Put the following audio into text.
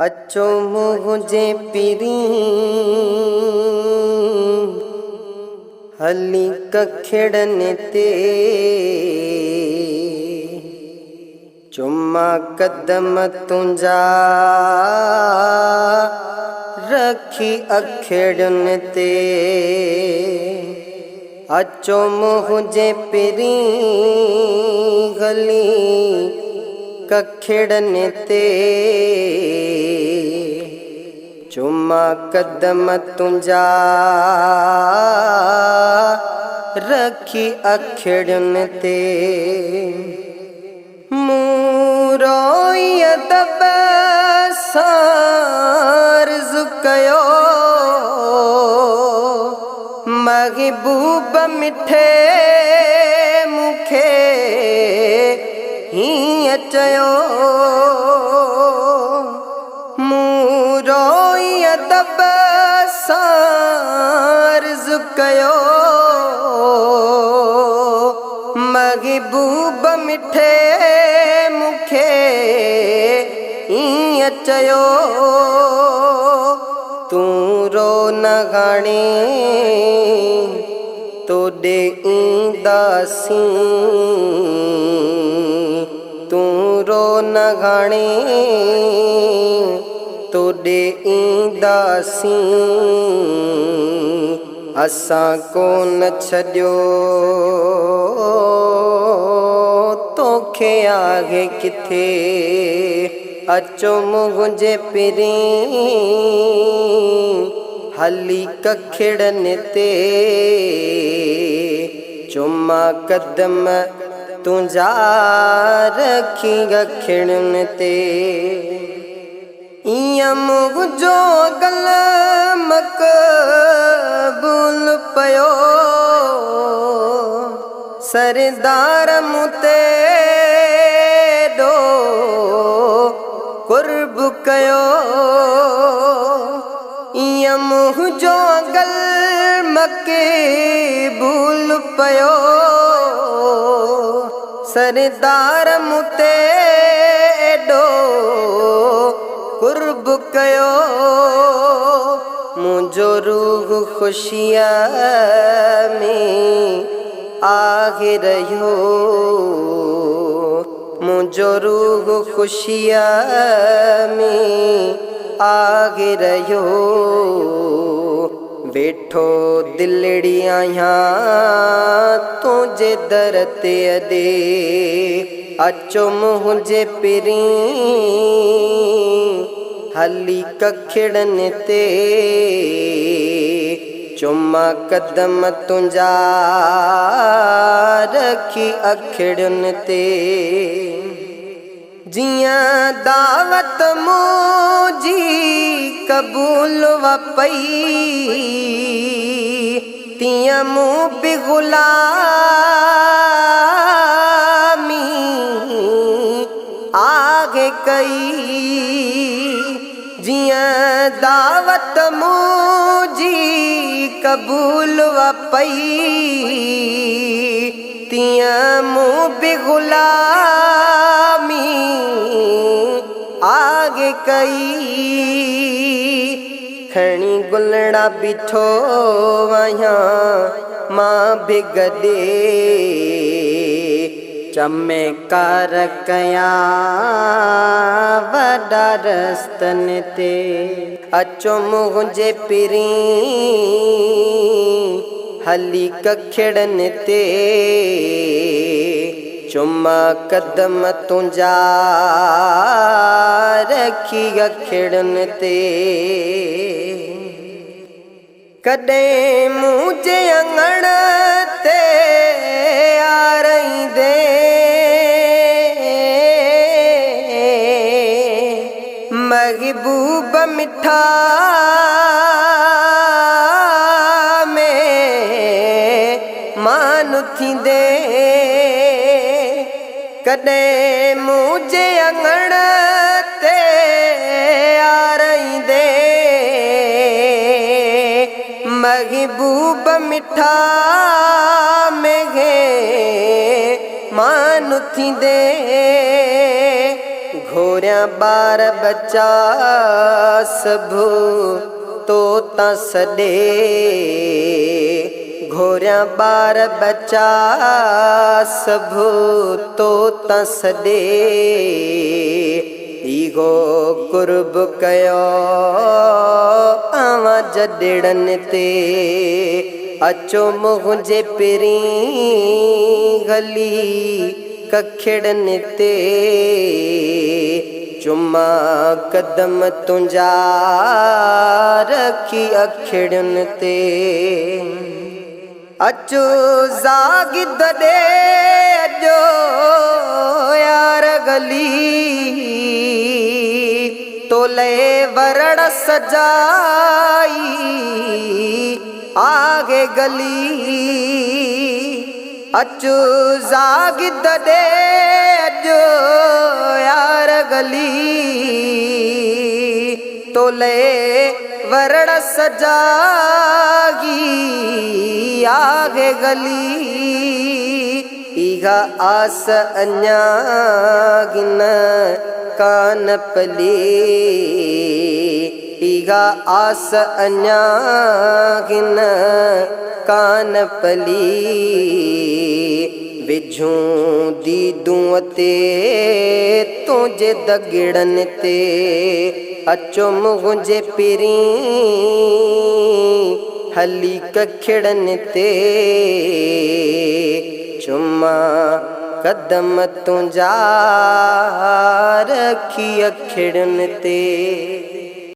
अचो मुझे पिरी हली कखेड़न ते चुम्मा कदम तुंजा रखी अखेड़न ते। अचो मुझे पिरी हली कखेड़न ते चुम्मा कदम तुंजा रखी अखेड़न ते। मूरोय दब सार्ज कयो महबूब मिठे मुखे ही चयो। मूरोय दब सार्ज कयो महबूब मिठे मुखे ही चयो। तू रो न गाणे तोड़े ईंदासी तू रो न गाणे तोड़े ईंदासी असां कोन छॾियो तोखे आहे किथे। अचो मुझे पिरी हली कखेड़न ते चुम्मा कदम तुंजा रखी अखेड़न ते। इया मुझो गल मक़बूल पयो सरदार मुते दो कुर्ब कयो। इया मुझो गल मक़बूल पयो सरदार मुते दो कुर्ब कयो। मुझो रूह खुशिया में आगे रहो मुझो रूह खुशिया में आगे रहो। बैठो दिलड़ी आया तुझे दर ते अदे। अचो मुझे पिरी हली कखेड़न ते चुम्मा कदम तुंजा रखी अखेड़न ते। जियां दावत मुझी कबूल व पई तियां मुँह भी गुलामी आगे कई। जियां दावत मुझी कबूल व पई तियां मुँह भी गुलामी आगे कई। खणी गुलड़ा बिठो वया मां बिगड़े चमे कार कया वडा रस्तन ते। अचो मुझे पिरी हली कखेड़न ते चुम्मा कदम तुंजा रखी अखेड़न ते। कदे मुझे अंगण ते आ रही दे महबूब मिठा में मान थी दे। कदे मुझे अंगण ते आ रही दे महबूब मिठा में मान थी दे। घोरिया बार बच्चा सबू तोता सदे घोरिया बार बच्चा सबू तोता सदे ईगो कुर्ब कयो आवा जडेड़न ते अचो मुझे पिरी गली कखिड़न ते चुम्मा कदम तुंजा रखी अखिड़न ते अचो जागिद दे अजो यार गली तोले वरड़ सजाई आगे गली अचो जागिद दे अजो यार गली तोले वरड़ सजागी आगे गली ईगा आस अन्या गिन कान पली ईगा आस अन्या गिन कान पली विझूं दीदूं ते तुझे दगिड़न ते अचो मुझे पिरी हली कखिड़न ते चुम्मा कदम तुंजा रखी अखिड़न ते।